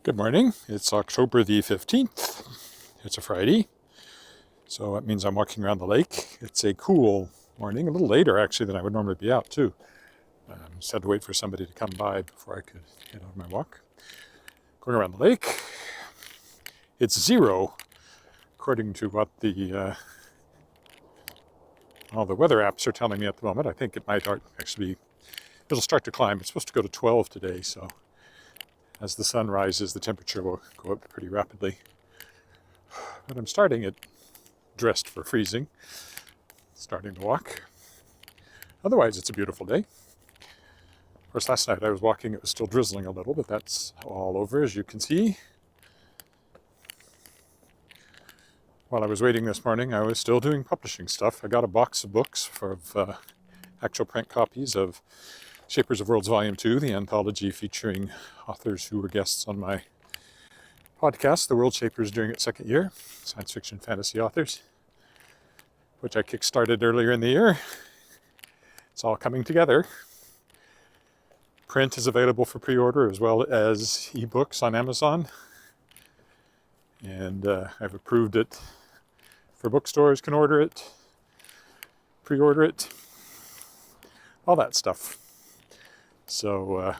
Good morning. It's October the 15th. It's a Friday, so that means I'm walking around the lake. It's a cool morning, a little later actually than I would normally be out too. Just had to wait for somebody to come by before I could get on my walk. Going around the lake. It's 0, according to what all the weather apps are telling me at the moment. I think it might actually, it'll start to climb. It's supposed to go to 12 today, so as the sun rises, the temperature will go up pretty rapidly. But I'm starting it dressed for freezing, starting to walk. Otherwise, it's a beautiful day. Of course, last night I was walking, it was still drizzling a little, but that's all over, as you can see. While I was waiting this morning, I was still doing publishing stuff. I got a box of books of actual print copies of Shapers of Worlds Volume 2, the anthology featuring authors who were guests on my podcast, The World Shapers, during its second year, science fiction fantasy authors, which I kickstarted earlier in the year. It's all coming together. Print is available for pre-order as well as ebooks on Amazon. And I've approved it for bookstores, can order it, pre-order it, all that stuff. So,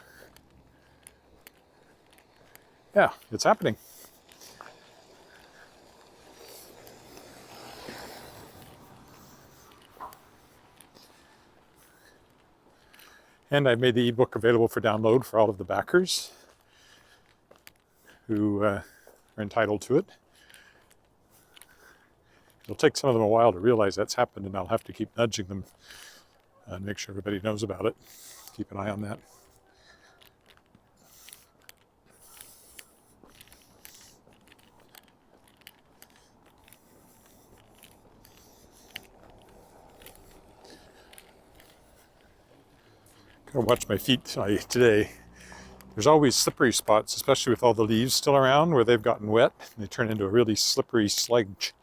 yeah, it's happening. And I've made the ebook available for download for all of the backers who are entitled to it. It'll take some of them a while to realize that's happened, and I'll have to keep nudging them and make sure everybody knows about it. Keep an eye on that. Gotta watch my feet today. There's always slippery spots, especially with all the leaves still around where they've gotten wet. And they turn into a really slippery sludge.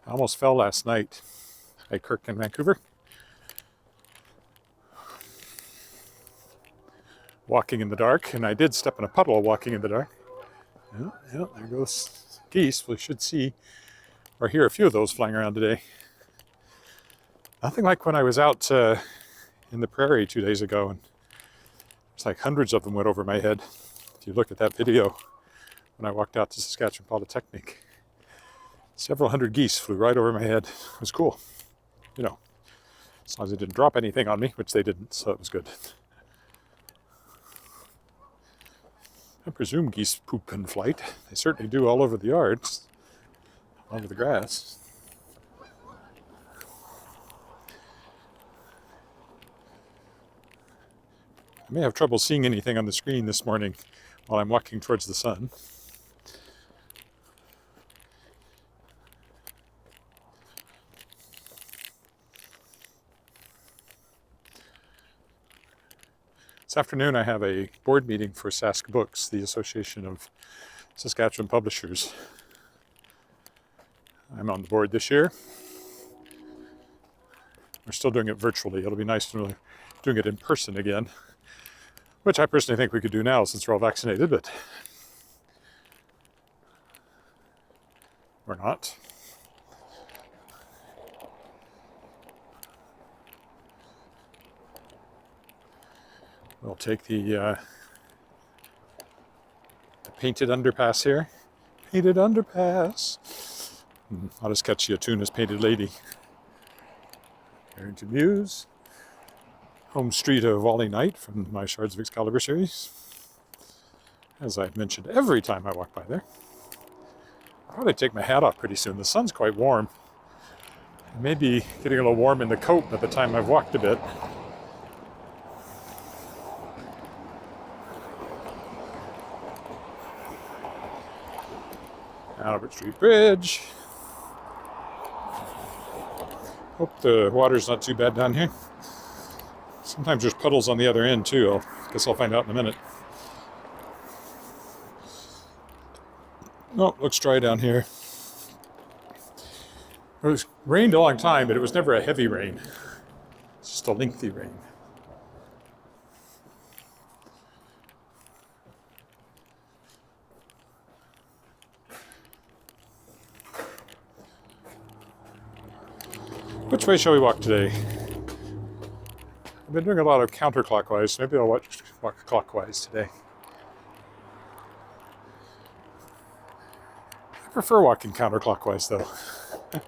I almost fell last night at Kirk in Vancouver. Walking in the dark, and I did step in a puddle walking in the dark. Yeah, there goes geese. We should see or hear a few of those flying around today. Nothing like when I was out in the prairie 2 days ago, and it's like hundreds of them went over my head. If you look at that video when I walked out to Saskatchewan Polytechnic, several hundred geese flew right over my head. It was cool, you know, as long as they didn't drop anything on me, which they didn't, so it was good. I presume geese poop in flight. They certainly do all over the yards, all over the grass. I may have trouble seeing anything on the screen this morning while I'm walking towards the sun. This afternoon I have a board meeting for Sask Books, the Association of Saskatchewan Publishers. I'm on the board this year. We're still doing it virtually. It'll be nice to doing it in person again, which I personally think we could do now since we're all vaccinated, but we're not. We'll take the painted underpass here. Painted underpass. Not as catchy a tune as Painted Lady. Carrington Muse. Home street of Wally Knight from my Shards of Excalibur series. As I've mentioned every time I walk by there. I'll probably take my hat off pretty soon. The sun's quite warm. It may be getting a little warm in the coat by the time I've walked a bit. Albert Street Bridge. Hope the water's not too bad down here. Sometimes there's puddles on the other end too. I guess I'll find out in a minute. Oh, looks dry down here. It rained a long time, but it was never a heavy rain. It's just a lengthy rain. Which way shall we walk today? I've been doing a lot of counterclockwise. Maybe I'll walk clockwise today. I prefer walking counterclockwise though.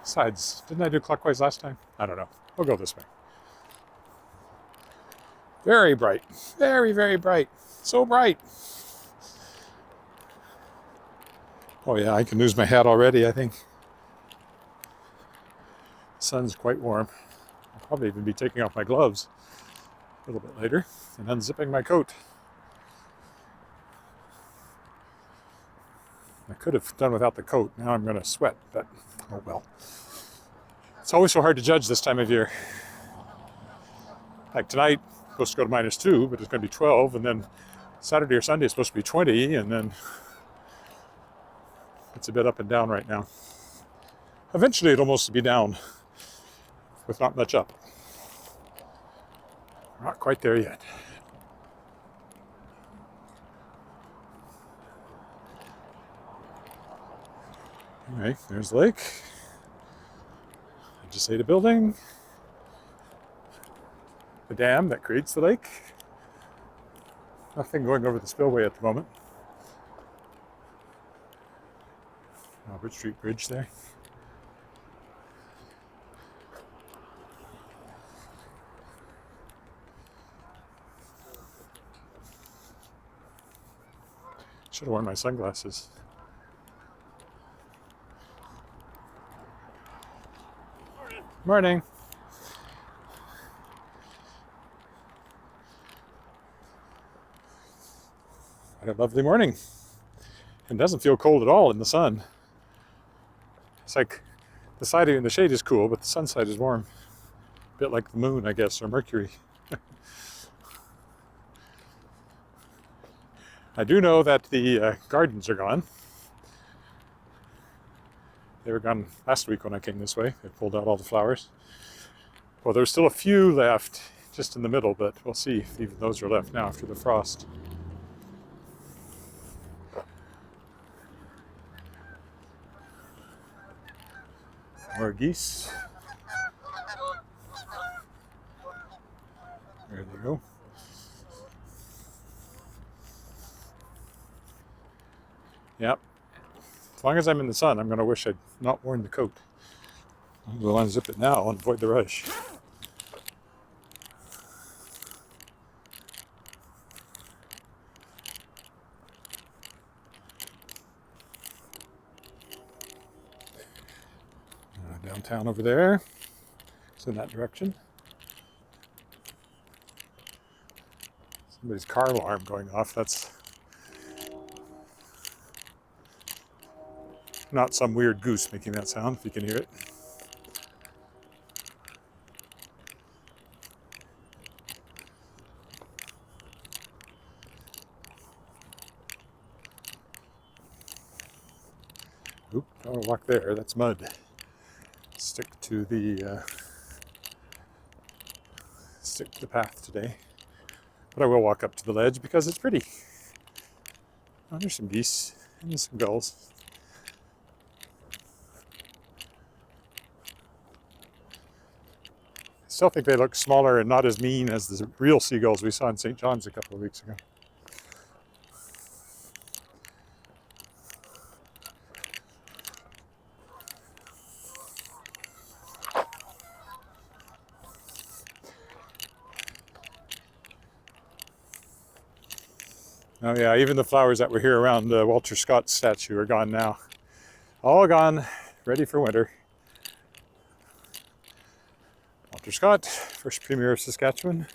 Besides, didn't I do clockwise last time? I don't know. We'll go this way. Very bright. Very, very bright. So bright. Oh yeah, I can lose my hat already, I think. The sun's quite warm. I'll probably even be taking off my gloves a little bit later and unzipping my coat. I could have done without the coat. Now I'm going to sweat, but oh well. It's always so hard to judge this time of year. Like tonight, it's supposed to go to -2, but it's going to be 12, and then Saturday or Sunday is supposed to be 20, and then it's a bit up and down right now. Eventually it'll mostly be down with not much up. We're not quite there yet. Anyway, there's the lake. I just ate a building. The dam that creates the lake. Nothing going over the spillway at the moment. Albert Street Bridge there. Should have worn my sunglasses. Morning. What a lovely morning. It doesn't feel cold at all in the sun. It's like the side in the shade is cool, but the sun side is warm. A bit like the moon, I guess, or Mercury. I do know that the gardens are gone. They were gone last week when I came this way. They pulled out all the flowers. Well, there's still a few left just in the middle, but we'll see if even those are left now after the frost. More geese. There they go. Yep. As long as I'm in the sun, I'm going to wish I'd not worn the coat. I'm going to unzip it now and avoid the rush. Downtown over there. It's in that direction. Somebody's car alarm going off. That's not some weird goose making that sound, if you can hear it. Oop, don't walk there, that's mud. Stick to the path today. But I will walk up to the ledge because it's pretty. Oh, there's some geese and some gulls. I still think they look smaller and not as mean as the real seagulls we saw in St. John's a couple of weeks ago. Oh yeah, even the flowers that were here around Walter Scott's statue are gone now. All gone, ready for winter. Walter Scott, first Premier of Saskatchewan.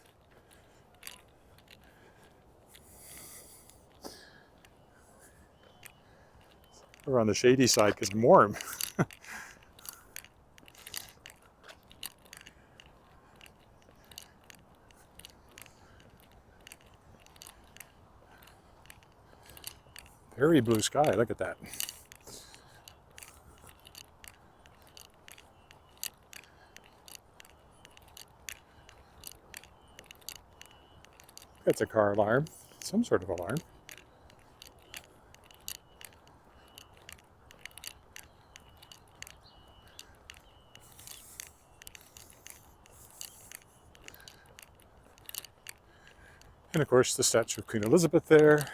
We're on the shady side because I'm warm. Very blue sky, look at that. That's a car alarm, some sort of alarm. And of course, the statue of Queen Elizabeth there,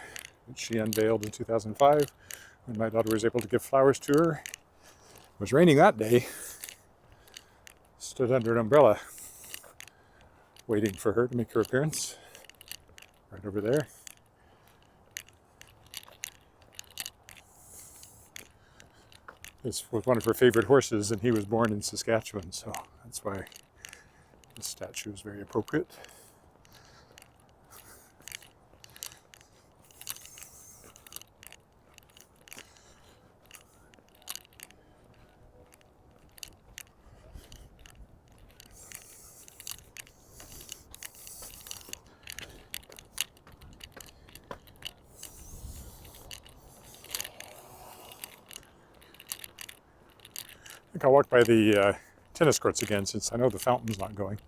which she unveiled in 2005 when my daughter was able to give flowers to her. It was raining that day. Stood under an umbrella waiting for her to make her appearance. Right over there. This was one of her favorite horses, and he was born in Saskatchewan, so that's why this statue is very appropriate. I think I'll walk by the tennis courts again since I know the fountain's not going.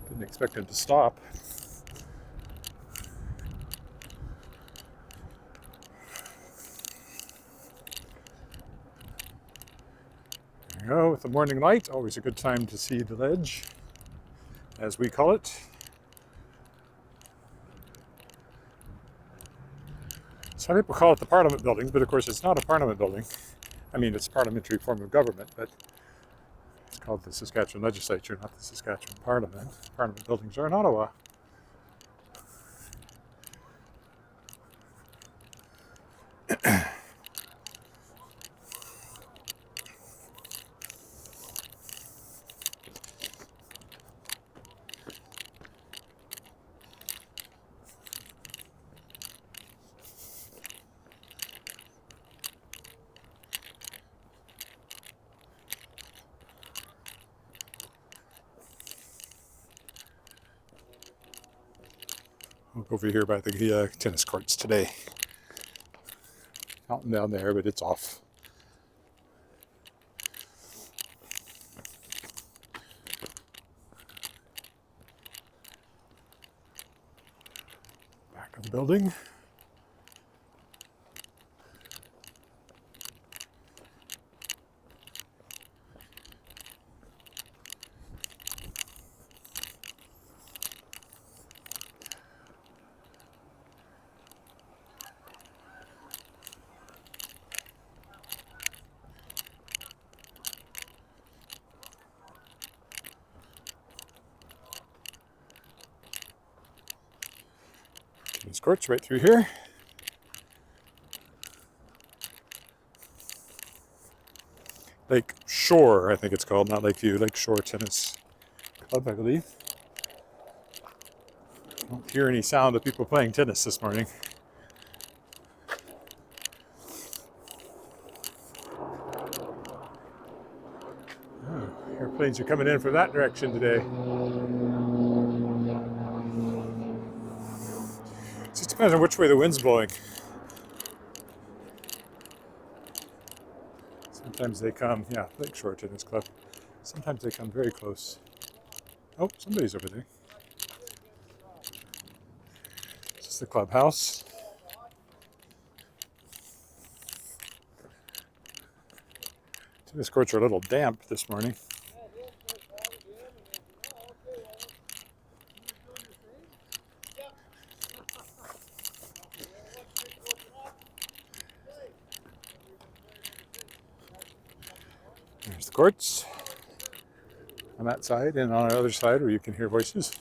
Didn't expect him to stop. There we go, with the morning light, always a good time to see the ledge, as we call it. Some people call it the Parliament Building, but of course it's not a Parliament building. I mean, it's a parliamentary form of government, but it's called the Saskatchewan Legislature, not the Saskatchewan Parliament. Parliament buildings are in Ottawa. We'll go over here by the tennis courts today. Fountain down there, but it's off. Back of the building. Tennis courts right through here. Lake Shore, I think it's called, not Lakeview. Lake Shore Tennis Club, I believe. I don't hear any sound of people playing tennis this morning. Oh, airplanes are coming in from that direction today. It just depends on which way the wind's blowing. Sometimes they come, yeah, Lakeshore Tennis Club. Sometimes they come very close. Oh, somebody's over there. This is the clubhouse. Tennis courts are a little damp this morning. There's the courts on that side, and on the other side where you can hear voices.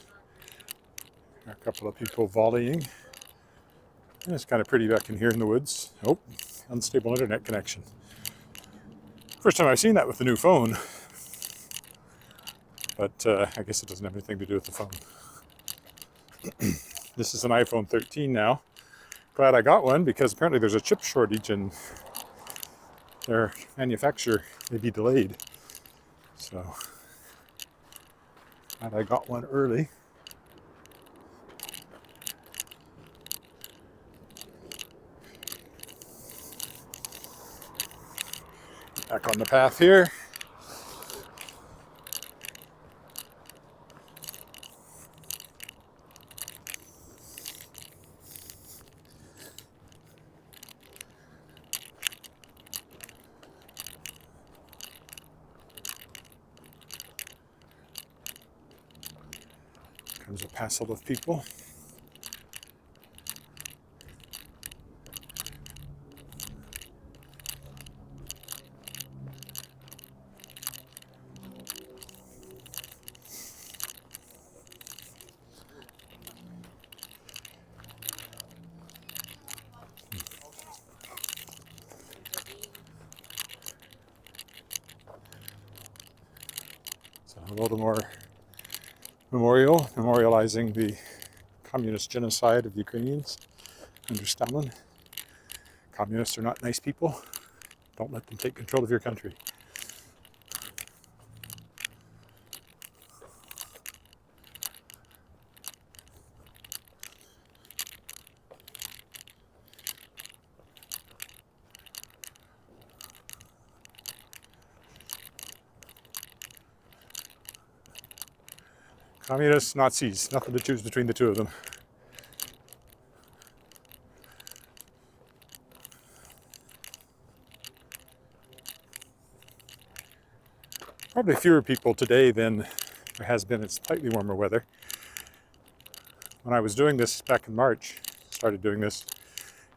A couple of people volleying. And it's kind of pretty back in here in the woods. Oh, unstable internet connection. First time I've seen that with the new phone. But I guess it doesn't have anything to do with the phone. This is an iPhone 13 now. Glad I got one because apparently there's a chip shortage and their manufacture may be delayed. So glad I got one early. Back on the path here. Comes a passel of people. So a little more memorializing the communist genocide of Ukrainians under Stalin. Communists are not nice people. Don't let them take control of your country. Communists, Nazis, nothing to choose between the two of them. Probably fewer people today than there has been in slightly warmer weather. When I was doing this back in March, started doing this,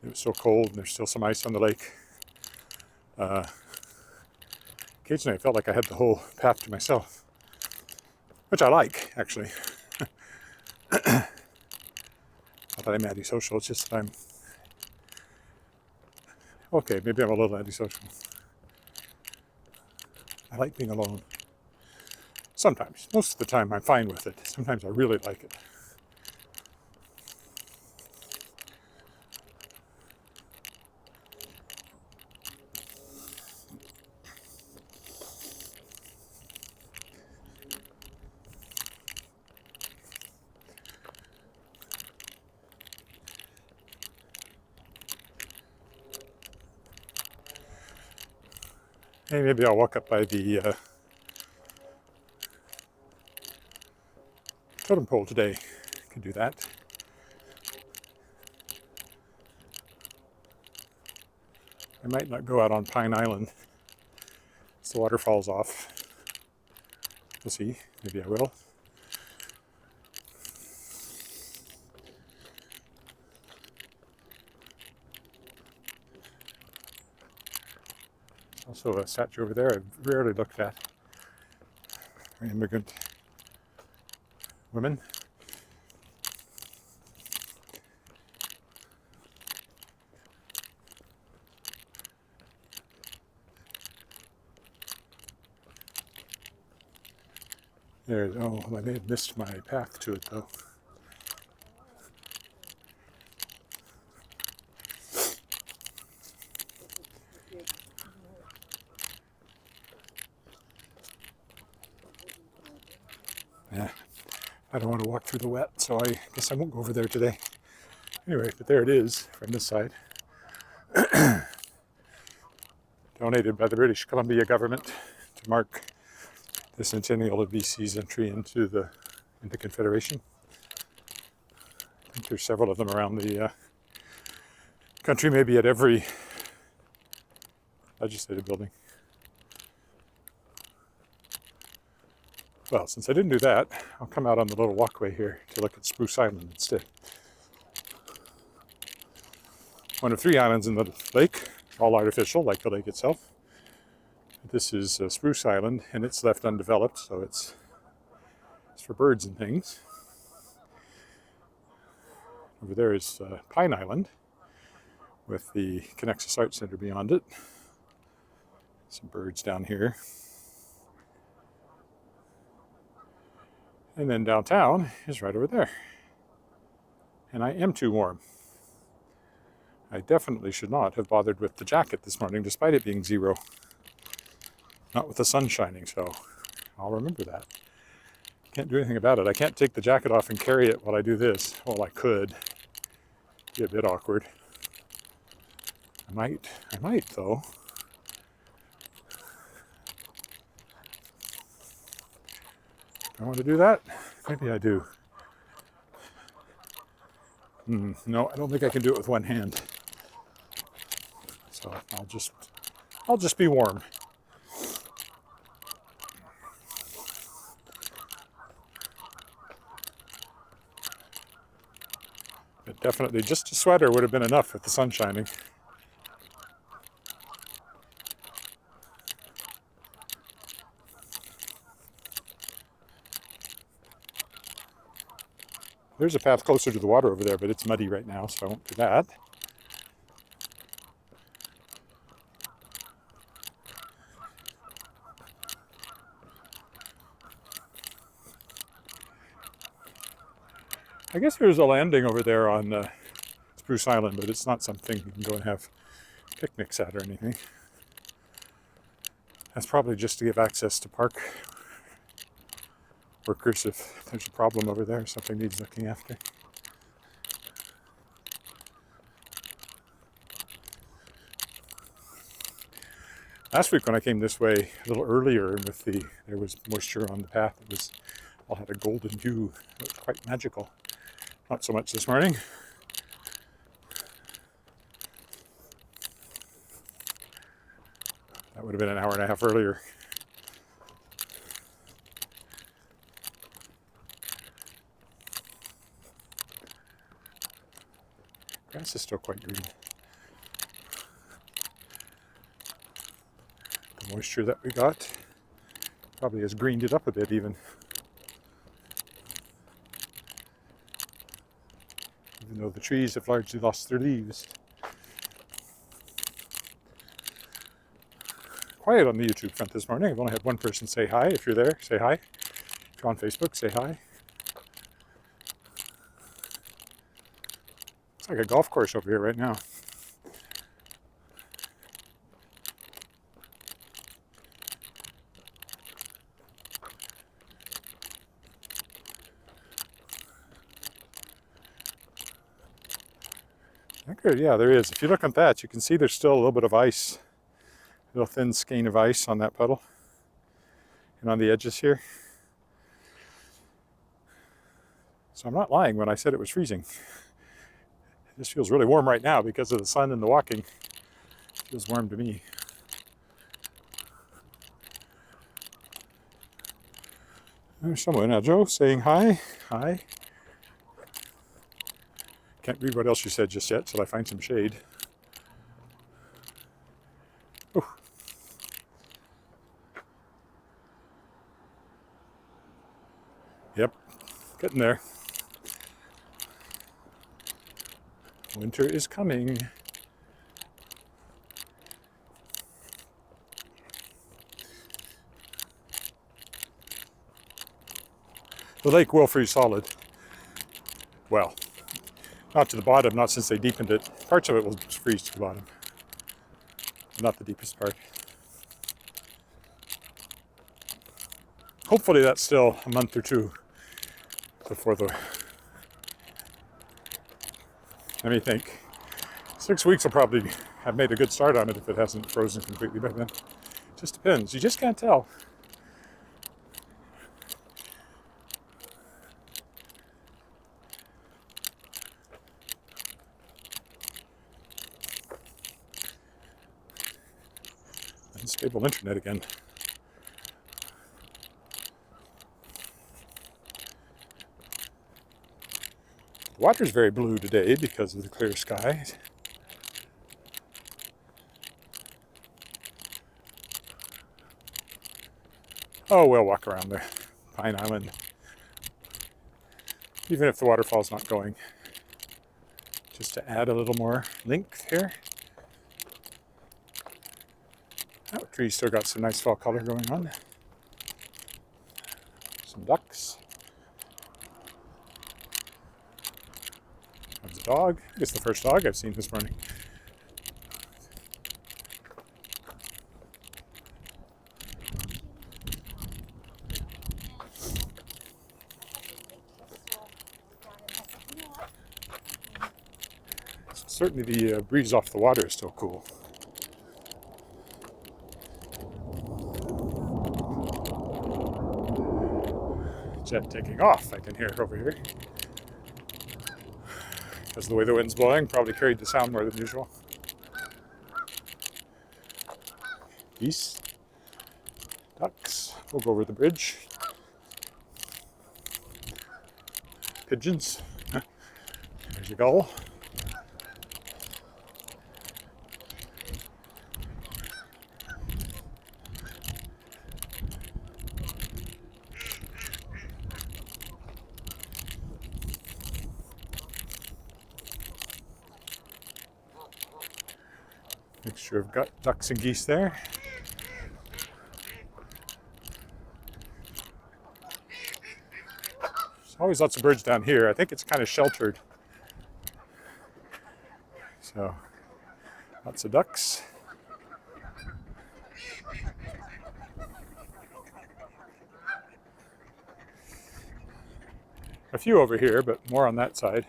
it was so cold and there's still some ice on the lake. Occasionally I felt like I had the whole path to myself, which I like, actually. Not that I'm antisocial, it's just that I'm... Okay, maybe I'm a little antisocial. I like being alone. Sometimes. Most of the time I'm fine with it. Sometimes I really like it. Hey, maybe I'll walk up by the totem pole today. I can do that. I might not go out on Pine Island as the water falls off. We'll see. Maybe I will. Also a statue over there I've rarely looked at. Immigrant women. There, oh, I may have missed my path to it though. Yeah, I don't want to walk through the wet, so I guess I won't go over there today. Anyway, but there it is from this side. Donated by the British Columbia government to mark the centennial of BC's entry into the Confederation. I think there's several of them around the country, maybe at every legislative building. Well, since I didn't do that, I'll come out on the little walkway here to look at Spruce Island instead. One of 3 islands in the lake, all artificial, like the lake itself. This is Spruce Island, and it's left undeveloped, so it's for birds and things. Over there is Pine Island, with the Connexus Arts Center beyond it. Some birds down here. And then downtown is right over there. And I am too warm. I definitely should not have bothered with the jacket this morning, despite it being 0. Not with the sun shining, so I'll remember that. Can't do anything about it. I can't take the jacket off and carry it while I do this. Well, I could. Be a bit awkward. I might though. Do I want to do that? Maybe I do. No, I don't think I can do it with one hand. So I'll just be warm. But definitely just a sweater would have been enough with the sun shining. There's a path closer to the water over there, but it's muddy right now, so I won't do that. I guess there's a landing over there on Spruce Island, but it's not something you can go and have picnics at or anything. That's probably just to give access to park workers if there's a problem over there, something needs looking after. Last week when I came this way a little earlier, there was moisture on the path. It all had a golden hue. It was quite magical. Not so much this morning. That would have been an hour and a half earlier. Grass is still quite green. The moisture that we got probably has greened it up a bit even. Even though the trees have largely lost their leaves. Quiet on the YouTube front this morning. I've only had one person say hi. If you're there, say hi. If you're on Facebook, say hi. It's like a golf course over here right now. Good, yeah, there is. If you look at that, you can see there's still a little bit of ice. A little thin skein of ice on that puddle. And on the edges here. So I'm not lying when I said it was freezing. It just feels really warm right now because of the sun and the walking. It feels warm to me. There's someone now, Joe, saying hi. Hi. Can't read what else you said just yet till I find some shade. Oh. Yep, getting there. Winter is coming. The lake will freeze solid. Well, not to the bottom, not since they deepened it. Parts of it will freeze to the bottom. Not the deepest part. Hopefully that's still a month or two before the... Let me think. 6 weeks will probably have made a good start on it if it hasn't frozen completely by then. Just depends. You just can't tell. Unstable internet again. The water's very blue today because of the clear sky. Oh, we'll walk around the Pine Island. Even if the waterfall's not going. Just to add a little more length here. Oh, the tree's still got some nice fall color going on. Some ducks. There's a dog. I guess the first dog I've seen this morning. Certainly the breeze off the water is still cool. Jet taking off, I can hear over here. Because of the way the wind's blowing, probably carried the sound more than usual. Geese, ducks, we'll go over the bridge. Pigeons. There's There's a gull. Mixture of ducks and geese there. There's always lots of birds down here. I think it's kind of sheltered. So, lots of ducks. A few over here, but more on that side.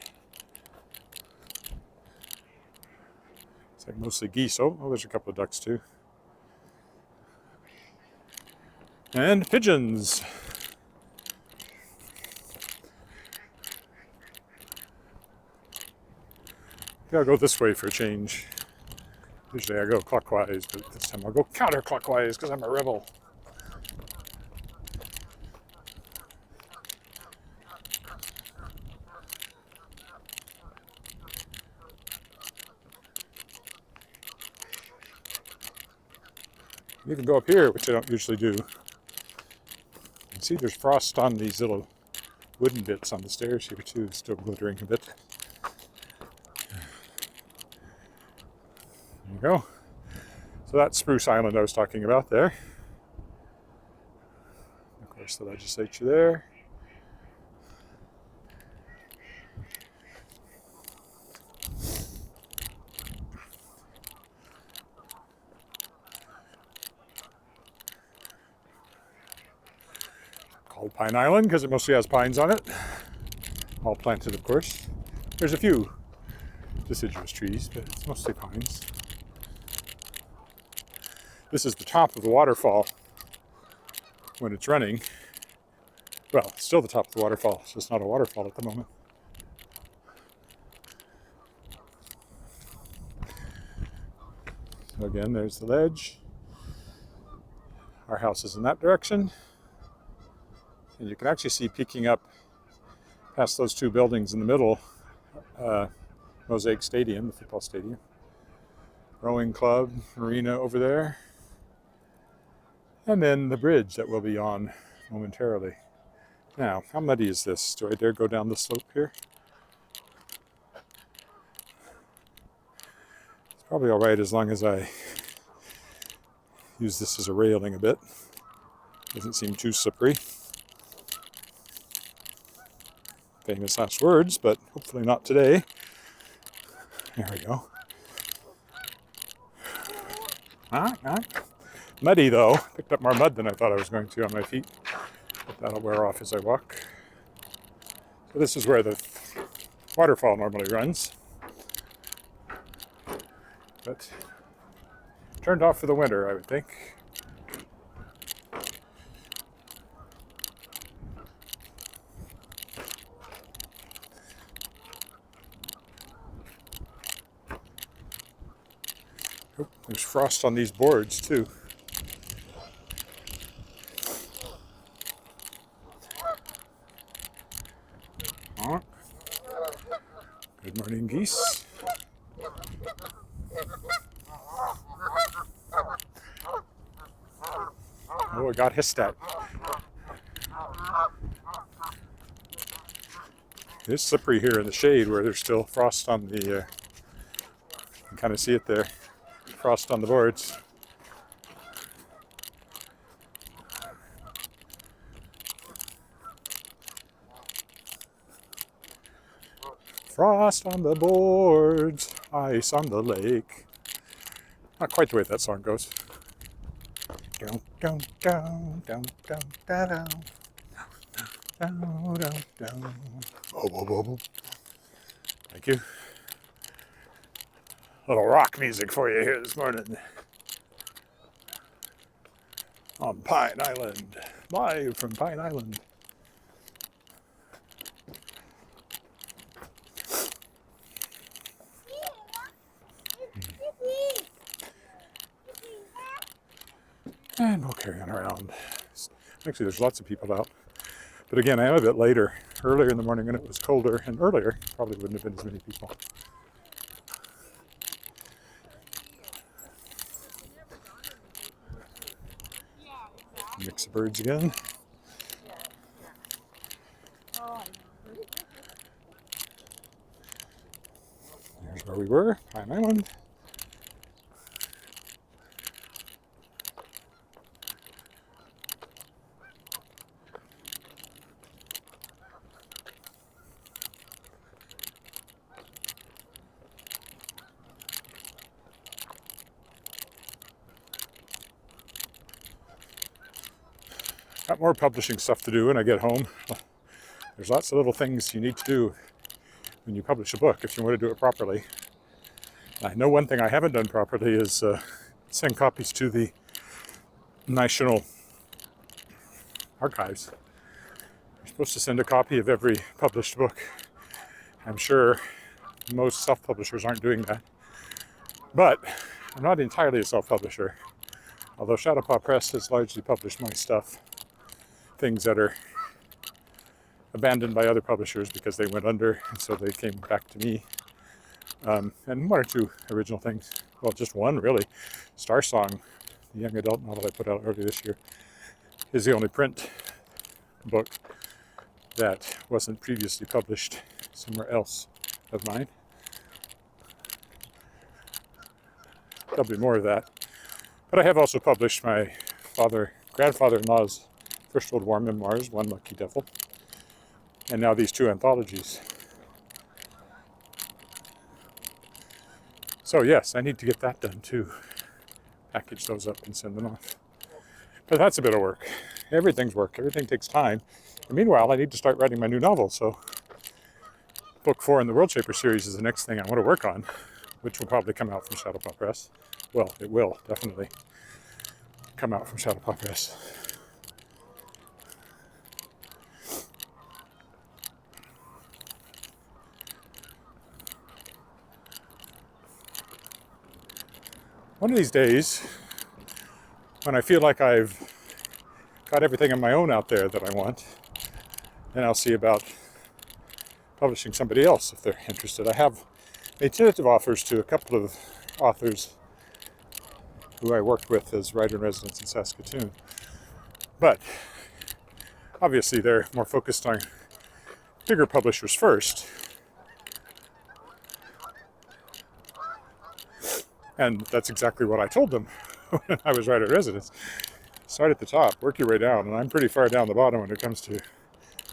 It's like mostly geese. Oh, there's a couple of ducks too. And pigeons. I'll go this way for a change. Usually I go clockwise, but this time I'll go counterclockwise because I'm a rebel. You can go up here, which I don't usually do. You can see there's frost on these little wooden bits on the stairs here too. It's still glittering a bit. There you go. So that's Spruce Island I was talking about there. Of course, the legislature there. Called Pine Island because it mostly has pines on it. All planted, of course. There's a few deciduous trees, but it's mostly pines. This is the top of the waterfall when it's running. Well, it's still the top of the waterfall. It's just not a waterfall at the moment. So again, there's the ledge. Our house is in that direction. And you can actually see peeking up past those two buildings in the middle, Mosaic Stadium, the football stadium. Rowing club, marina over there. And then the bridge that we'll be on momentarily. Now, how muddy is this? Do I dare go down the slope here? It's probably all right as long as I use this as a railing a bit. Doesn't seem too slippery. Famous last words, but hopefully not today. There we go. Muddy though. Picked up more mud than I thought I was going to on my feet. But that'll wear off as I walk. So this is where the waterfall normally runs. But turned off for the winter, I would think. Oh, there's frost on these boards too. Good morning, geese. Oh, I got hissed at. It's slippery here in the shade where there's still frost on the, you can kind of see it there, frost on the boards. Frost on the boards, ice on the lake. Not quite the way that song goes. Down, down, down, down, down, down, down, down, down. Whoa, whoa, whoa, whoa. Thank you. Little rock music for you here this morning. On Pine Island, live from Pine Island. And we'll carry on around. Actually, there's lots of people out. But again, I am a bit later. earlier in the morning when it was colder, and earlier probably wouldn't have been as many people. Mix of birds again. There's where we were, Pine Island. Got more publishing stuff to do when I get home. There's lots of little things you need to do when you publish a book if you want to do it properly. I know one thing I haven't done properly is send copies to the National Archives. You're supposed to send a copy of every published book. I'm sure most self-publishers aren't doing that. But I'm not entirely a self-publisher, although Shadowpaw Press has largely published my stuff. Things that are abandoned by other publishers because they went under, and so they came back to me. And one or two original things. Well, just one, really. Star Song, the young adult novel I put out earlier this year, is the only print book that wasn't previously published somewhere else of mine. There'll be more of that. But I have also published my grandfather-in-law's First World War memoirs, One Lucky Devil, and now these two anthologies. So yes, I need to get that done too. Package those up and send them off. But that's a bit of work. Everything's work. Everything takes time. And meanwhile, I need to start writing my new novel. So book 4 in the World Shaper series is the next thing I want to work on, which will probably come out from Shadowpaw Press. Well, it will definitely come out from Shadowpaw Press. One of these days, when I feel like I've got everything on my own out there that I want, then I'll see about publishing somebody else if they're interested. I have made tentative offers to a couple of authors who I worked with as writer-in-residence in Saskatchewan. But obviously they're more focused on bigger publishers first. And that's exactly what I told them when I was writer-in-residence. Start at the top, work your way down, and I'm pretty far down the bottom when it comes to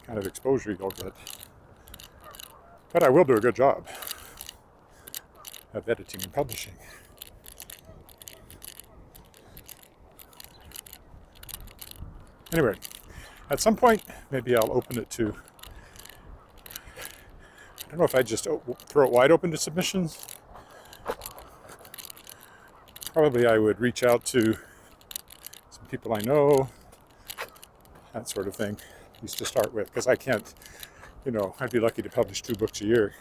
kind of exposure you'll get. But I will do a good job of editing and publishing. Anyway, at some point, maybe I'll open it to, I don't know if I just throw it wide open to submissions. Probably I would reach out to some people I know, that sort of thing, at least to start with, because I can't, I'd be lucky to publish 2 books a year.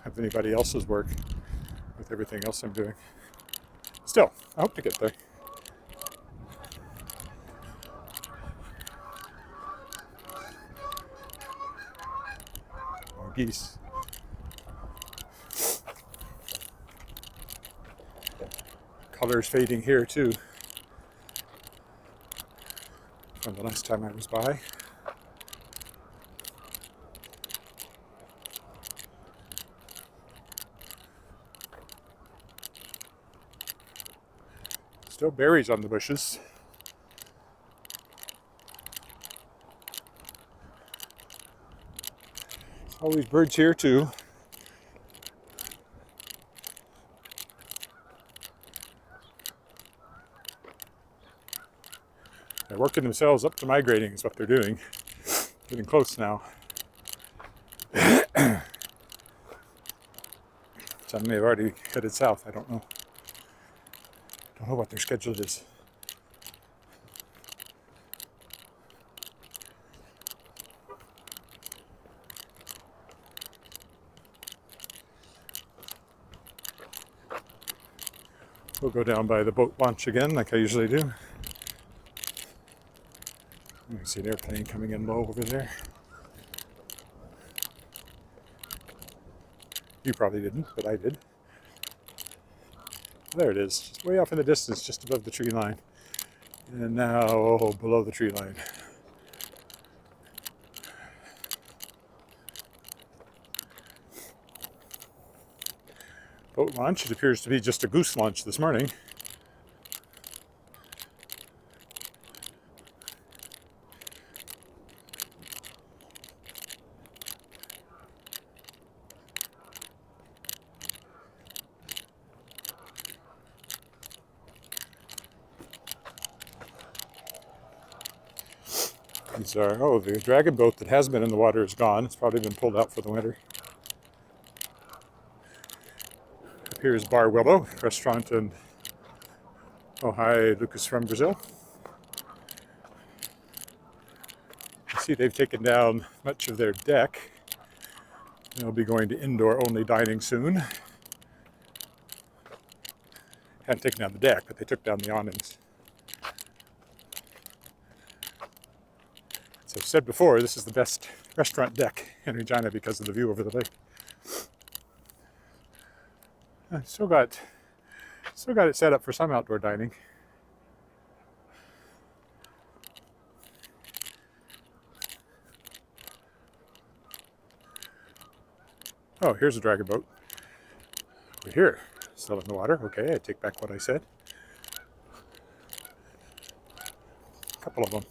Have anybody else's work with everything else I'm doing. Still, I hope to get there. More geese. Colors fading here too from the last time I was by. Still berries on the bushes. There's always birds here too. They're working themselves up to migrating is what they're doing. Getting close now. Some may have already headed south, I don't know. Don't know what their schedule is. We'll go down by the boat launch again like I usually do. You can see an airplane coming in low over there. You probably didn't, but I did. There it is, just way off in the distance, just above the tree line. And now below the tree line. Boat launch. It appears to be just a goose launch this morning. These are, oh, the dragon boat that has been in the water is gone. It's probably been pulled out for the winter. Up here is Bar Willow, restaurant, and oh, hi, Lucas from Brazil. You see they've taken down much of their deck. They'll be going to indoor-only dining soon. Haven't taken down the deck, but they took down the awnings. As I've said before, this is the best restaurant deck in Regina because of the view over the lake. I've still got it set up for some outdoor dining. Oh, here's a dragon boat. Over here, still in the water. Okay, I take back what I said. A couple of them.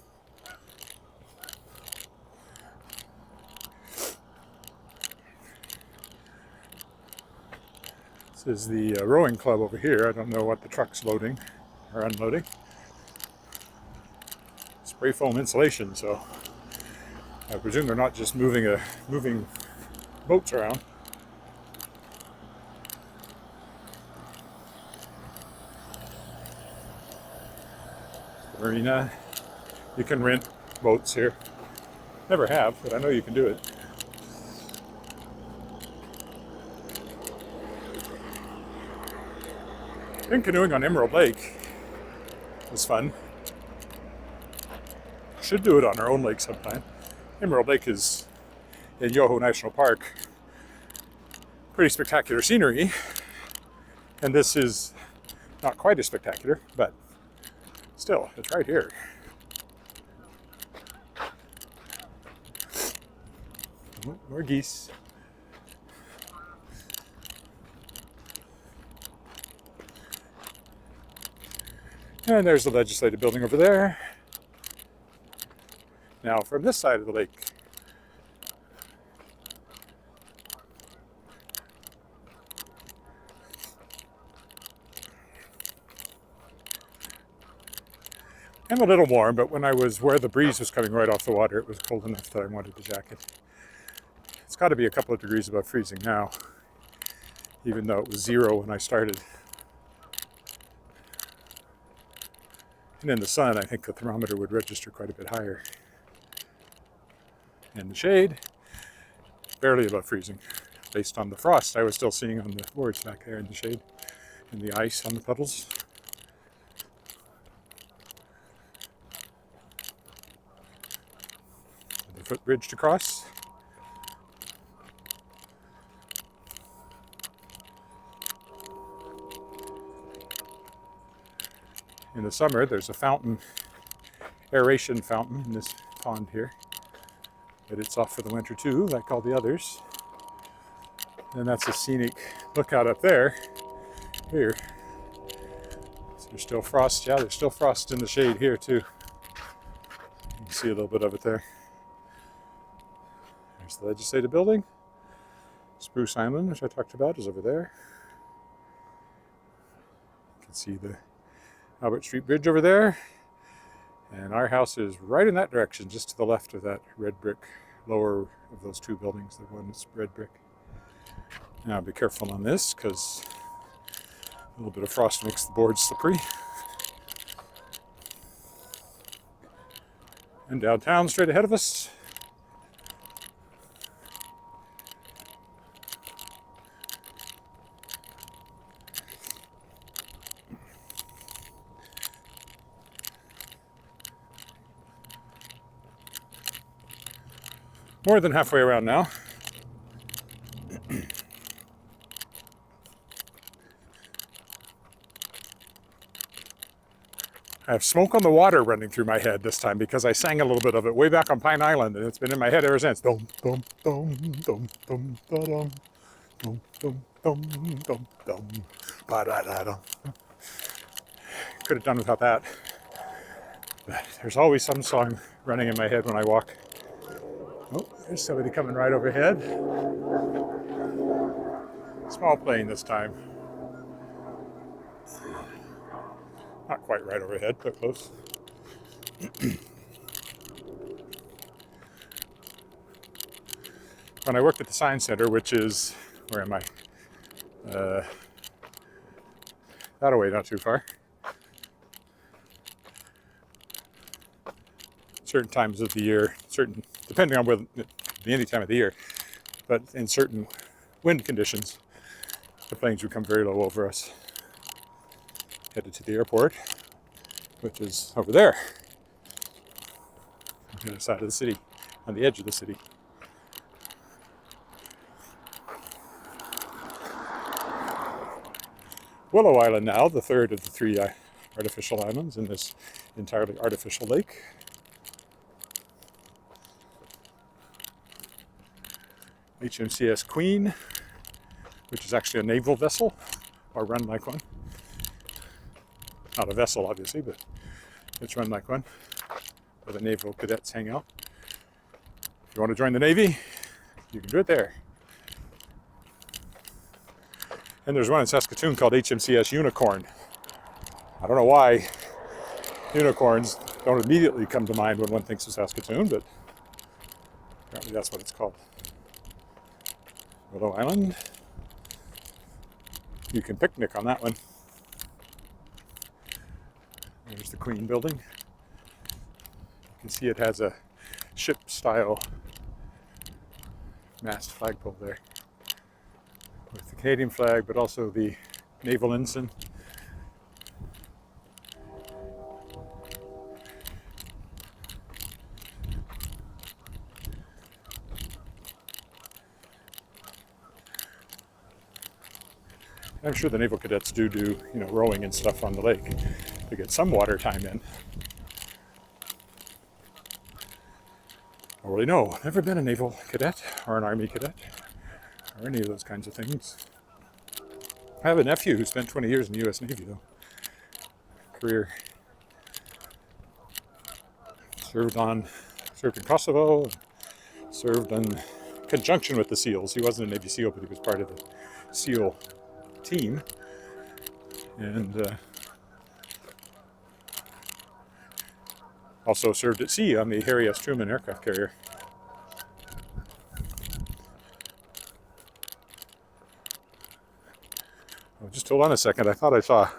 This is the rowing club over here. I don't know what the truck's loading or unloading. Spray foam insulation, so I presume they're not just moving boats around. Marina. You can rent boats here. Never have, but I know you can do it. Been canoeing on Emerald Lake. It was fun. Should do it on our own lake sometime. Emerald Lake is in Yoho National Park. Pretty spectacular scenery. And this is not quite as spectacular, but still, it's right here. More geese. And there's the legislative building over there. Now, from this side of the lake, I'm a little warm, but when I was where the breeze was coming right off the water, it was cold enough that I wanted the jacket. It's got to be a couple of degrees above freezing now, even though it was 0 when I started. And in the sun, I think the thermometer would register quite a bit higher. In the shade, barely above freezing, based on the frost I was still seeing on the boards back there in the shade, and the ice on the puddles. The footbridge to cross. In the summer, there's a fountain, aeration fountain in this pond here. But it's off for the winter too, like all the others. And that's a scenic lookout up there. Here. So there's still frost. Yeah, there's still frost in the shade here too. You can see a little bit of it there. There's the legislative building. Spruce Island, which I talked about, is over there. You can see the Albert Street Bridge over there. And our house is right in that direction, just to the left of that red brick, lower of those two buildings, the one that's red brick. Now be careful on this, because a little bit of frost makes the boards slippery. And downtown, straight ahead of us. more than halfway around now. I have smoke on the water running through my head this time because I sang a little bit of it way back on Pine Island, and it's been in my head ever since. Dum dum dum dum dum dum dum dum dum dum dum ba da da dum. Could have done without that. But there's always some song running in my head when I walk. Oh, there's somebody coming right overhead. Small plane this time. Not quite right overhead, but close. When I worked at the Science Center, which is, where am I? That away, not too far. Certain times of the year, depending on whether any time of the year, but in certain wind conditions, the planes would come very low over us. Headed to the airport, which is over there, on the other side of the city, on the edge of the city. Willow Island now, the third of the three artificial islands in this entirely artificial lake. HMCS Queen, which is actually a naval vessel, or run like one. Not a vessel, obviously, but it's run like one, where the naval cadets hang out. If you want to join the Navy, you can do it there. And there's one in Saskatchewan called HMCS Unicorn. I don't know why unicorns don't immediately come to mind when one thinks of Saskatoon, but apparently that's what it's called. Willow Island. You can picnic on that one. There's the Queen building. You can see it has a ship-style mast flagpole there, with the Canadian flag, but also the naval ensign. I'm sure the naval cadets do rowing and stuff on the lake to get some water time in. I don't really know. Never been a naval cadet or an army cadet or any of those kinds of things. I have a nephew who spent 20 years in the U.S. Navy, though. Career. Served in Kosovo, served in conjunction with the SEALs. He wasn't a Navy SEAL, but he was part of the SEAL team. And also served at sea on the Harry S. Truman aircraft carrier. Oh, just hold on a second. I thought I saw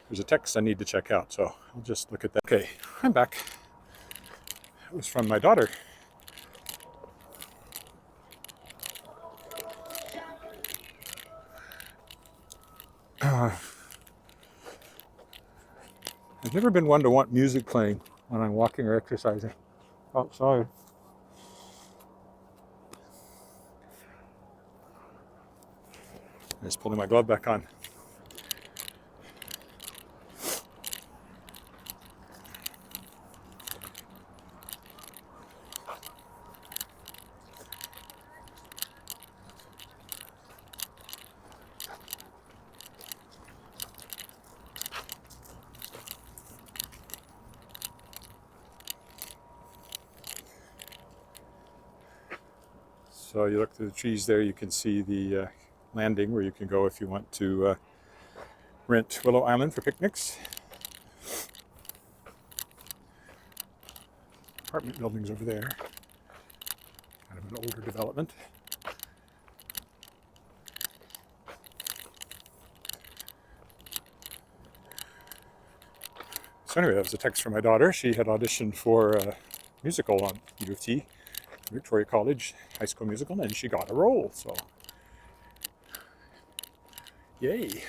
there's a text I need to check out, so I'll just look at that. Okay, I'm back. It was from my daughter. I've never been one to want music playing when I'm walking or exercising. Oh, sorry. Just pulling my glove back on. So you look through the trees there, you can see the landing where you can go if you want to rent Willow Island for picnics. Apartment buildings over there. Kind of an older development. So anyway, that was a text from my daughter. She had auditioned for a musical on U of T, Victoria College High School Musical, and she got a role, so yay.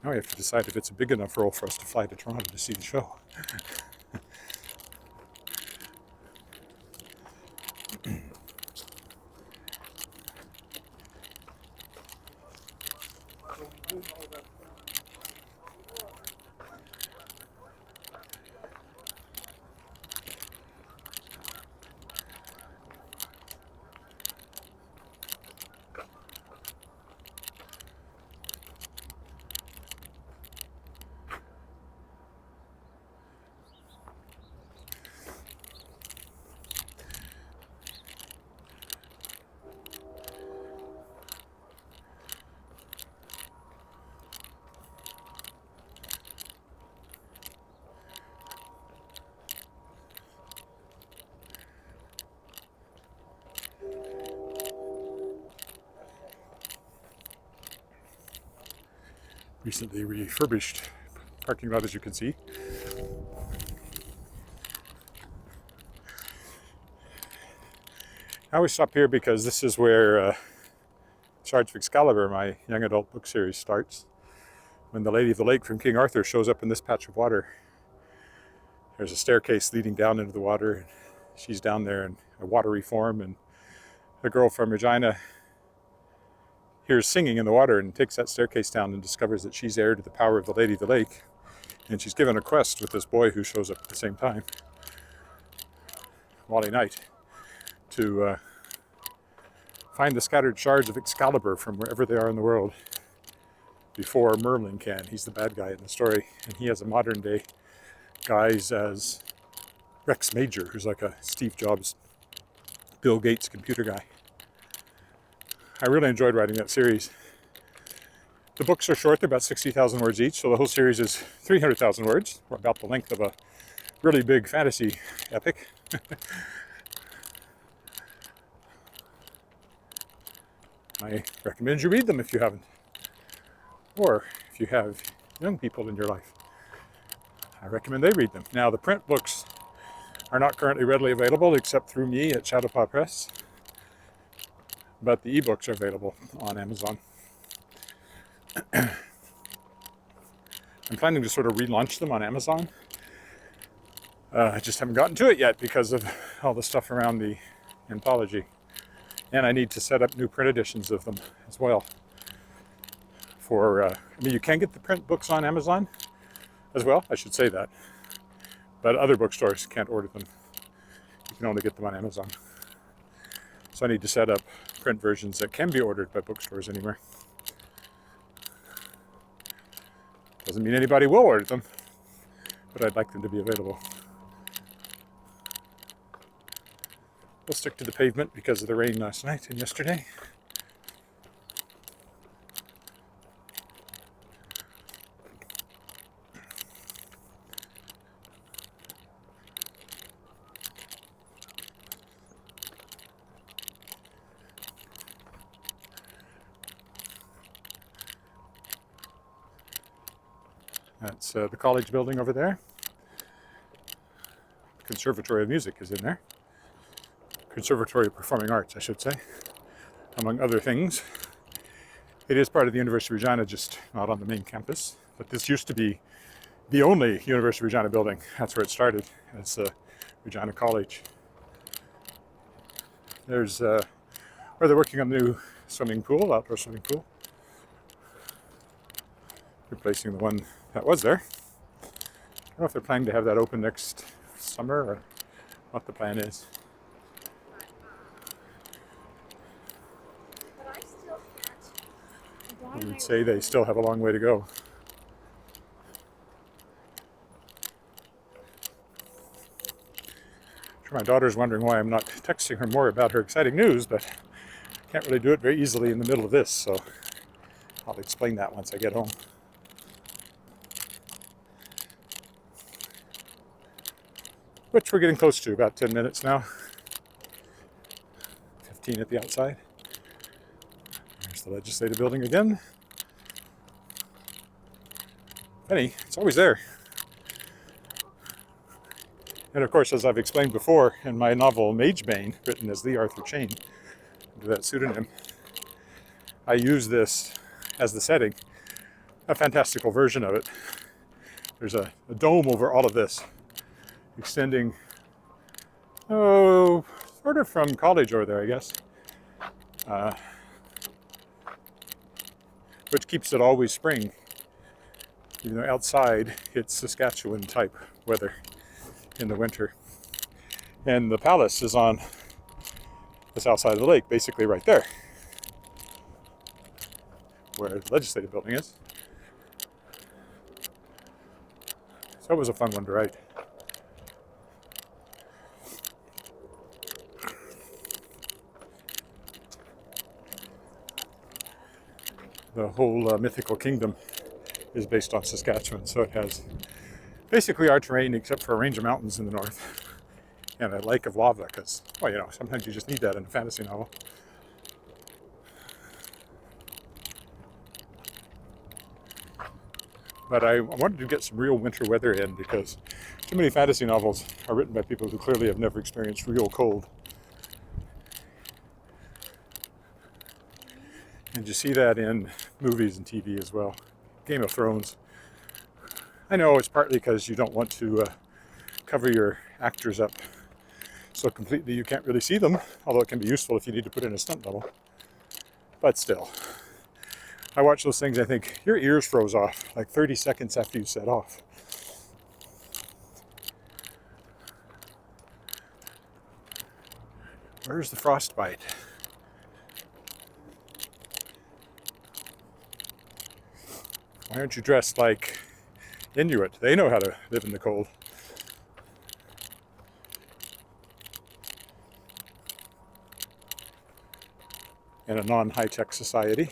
Now we have to decide if it's a big enough role for us to fly to Toronto to see the show. Recently refurbished parking lot, as you can see. I always stop here because this is where Charge of Excalibur, my young adult book series, starts. When the Lady of the Lake from King Arthur shows up in this patch of water, there's a staircase leading down into the water, and she's down there in a watery form, and the girl from Regina hears singing in the water and takes that staircase down and discovers that she's heir to the power of the Lady of the Lake, and she's given a quest with this boy who shows up at the same time, Wally Knight, to find the scattered shards of Excalibur from wherever they are in the world before Merlin can. He's the bad guy in the story, and he has a modern day guise as Rex Major, who's like a Steve Jobs, Bill Gates computer guy. I really enjoyed writing that series. The books are short, they're about 60,000 words each, so the whole series is 300,000 words, or about the length of a really big fantasy epic. I recommend you read them if you haven't, or if you have young people in your life. I recommend they read them. Now, the print books are not currently readily available except through me at Shadowpaw Press, but the ebooks are available on Amazon. I'm planning to sort of relaunch them on Amazon. I just haven't gotten to it yet because of all the stuff around the anthology. And I need to set up new print editions of them as well. I mean, you can get the print books on Amazon as well, I should say that. But other bookstores can't order them. You can only get them on Amazon. So I need to set up print versions that can be ordered by bookstores anywhere. Doesn't mean anybody will order them, but I'd like them to be available. We'll stick to the pavement because of the rain last night and yesterday. That's the college building over there. Conservatory of Music is in there. Conservatory of Performing Arts, I should say, among other things. It is part of the University of Regina, just not on the main campus. But this used to be the only University of Regina building. That's where it started, as Regina College. There's where they're working on the new swimming pool, outdoor swimming pool. Replacing the one that was there. I don't know if they're planning to have that open next summer or what the plan is. I would say they still have a long way to go. I'm sure my daughter's wondering why I'm not texting her more about her exciting news, but I can't really do it very easily in the middle of this, so I'll explain that once I get home. Which we're getting close to, about 10 minutes now. 15 at the outside. There's the legislative building again. Penny, it's always there. And of course, as I've explained before, in my novel Magebane, written as the Arthur Chane, under that pseudonym, I use this as the setting. a fantastical version of it. There's a dome over all of this, extending, sort of from College over there, I guess, which keeps it always spring, even though outside it's Saskatchewan type weather in the winter. And the palace is on the south side of the lake, basically right there, where the legislative building is. So it was a fun one to write. The whole mythical kingdom is based on Saskatchewan, so it has basically our terrain except for a range of mountains in the north and a lake of lava, because, well, you know, sometimes you just need that in a fantasy novel. But I wanted to get some real winter weather in, because too many fantasy novels are written by people who clearly have never experienced real cold. And you see that in movies and TV as well. Game of Thrones. I know it's partly because you don't want to cover your actors up so completely you can't really see them, although it can be useful if you need to put in a stunt double. But still, I watch those things, I think, your ears froze off like 30 seconds after you set off. Where's the frostbite? Why aren't you dressed like Inuit? They know how to live in the cold. In a non-high-tech society,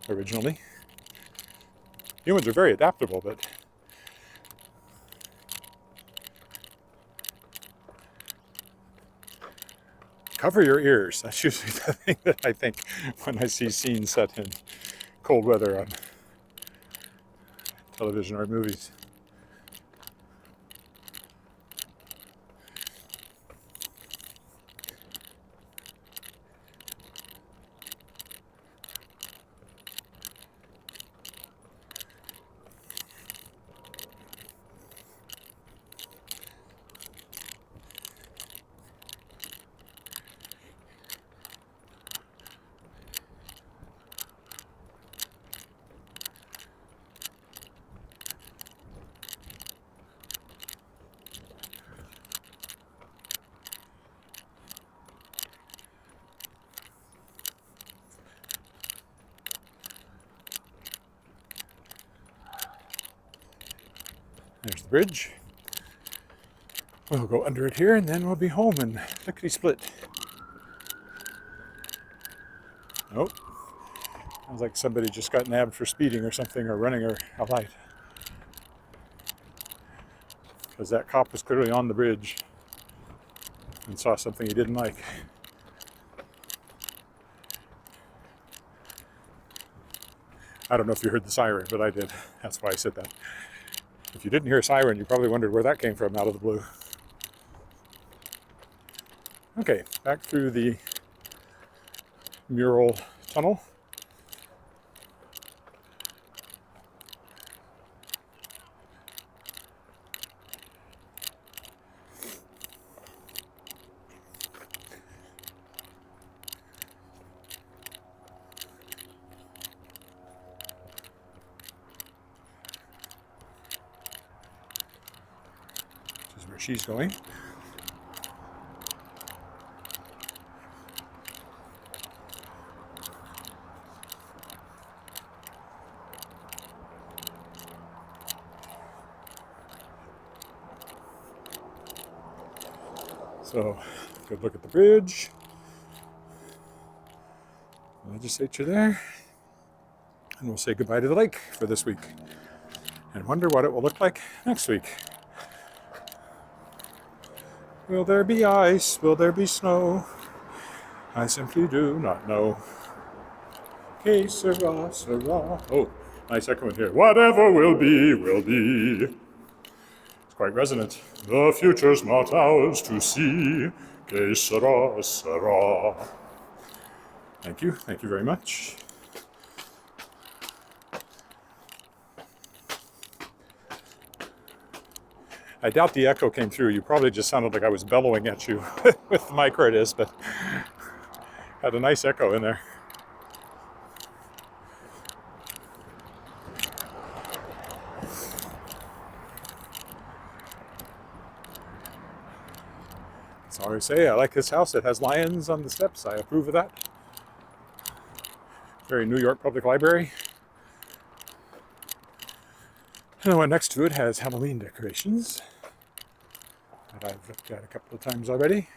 originally. Humans are very adaptable, but cover your ears. That's usually the thing that I think when I see scenes set in cold weather on television or movies. There's the bridge. We'll go under it here and then we'll be home and lickety-split. Nope. Sounds like somebody just got nabbed for speeding or something, or running a light. Because that cop was clearly on the bridge and saw something he didn't like. I don't know if you heard the siren, but I did. That's why I said that. If you didn't hear a siren, you probably wondered where that came from out of the blue. Okay, back through the mural tunnel. This is where she's going. So, good look at the bridge. Legislature there. And we'll say goodbye to the lake for this week. And wonder what it will look like next week. Will there be ice? Will there be snow? I simply do not know. Que sera, sera. Oh, nice echo in here. Whatever will be, will be. It's quite resonant. The future's not ours to see. Que sera, sera. Thank you very much. I doubt the echo came through. You probably just sounded like I was bellowing at you with the mic where it is, but had a nice echo in there. That's all I say. I like this house. It has lions on the steps. I approve of that. Very New York Public Library. And the one next to it has Halloween decorations that I've looked at a couple of times already.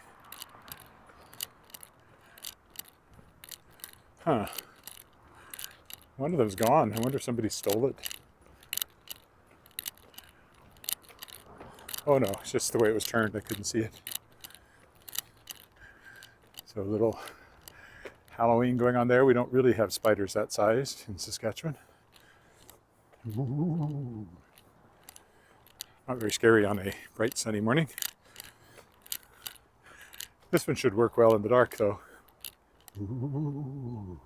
Huh. One of them's gone. I wonder if somebody stole it. Oh no, it's just the way it was turned. I couldn't see it. So a little Halloween going on there. We don't really have spiders that sized in Saskatchewan. Ooh. Not very scary on a bright sunny morning. This one should work well in the dark though. Ooh.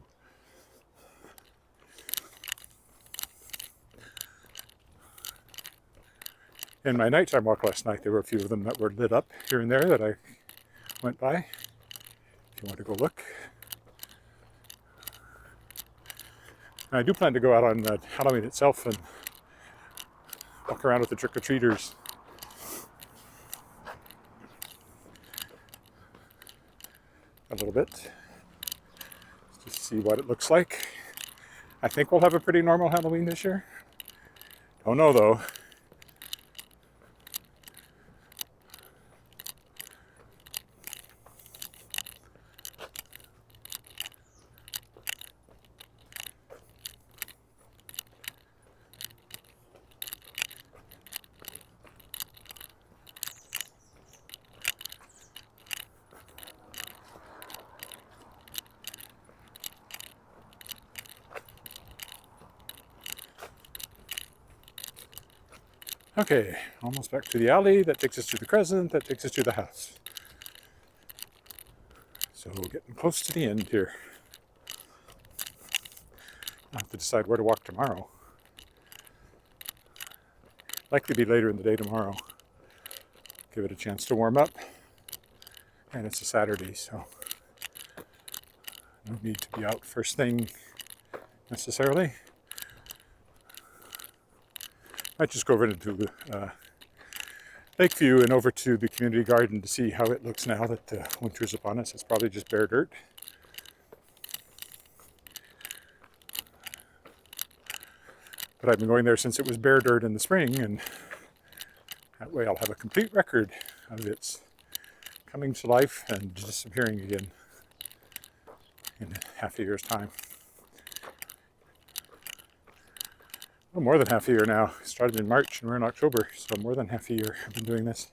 In my nighttime walk last night, there were a few of them that were lit up here and there that I went by. If you want to go look. And I do plan to go out on Halloween itself and walk around with the trick-or-treaters. A little bit. Just to see what it looks like. I think we'll have a pretty normal Halloween this year. Don't know though. Okay, almost back to the alley. That takes us to the crescent. That takes us to the house. So we're getting close to the end here. I'll have to decide where to walk tomorrow. Likely be later in the day tomorrow. Give it a chance to warm up. And it's a Saturday, so no need to be out first thing necessarily. Might just go over into Lakeview and over to the community garden to see how it looks now that winter's upon us. It's probably just bare dirt. But I've been going there since it was bare dirt in the spring, and that way I'll have a complete record of its coming to life and disappearing again in half a year's time. Well, more than half a year now. It started in March and we're in October, so more than half a year I've been doing this.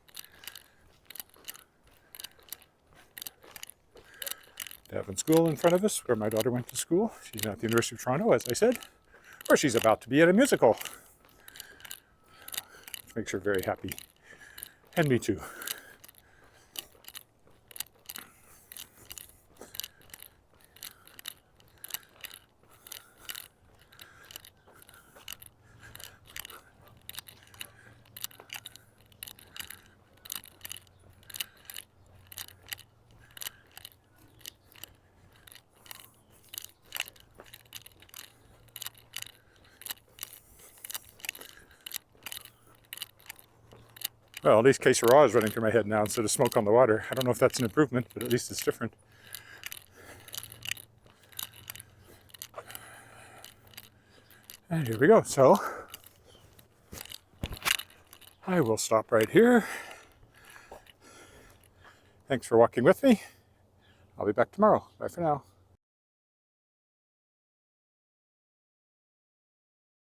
Devon School in front of us, where my daughter went to school. She's at the University of Toronto, as I said, where she's about to be at a musical. Which makes her very happy. And me too. Well, at least Que Sera is running through my head now instead of smoke on the water. I don't know if that's an improvement, but at least it's different. And here we go. So I will stop right here. Thanks for walking with me. I'll be back tomorrow. Bye for now.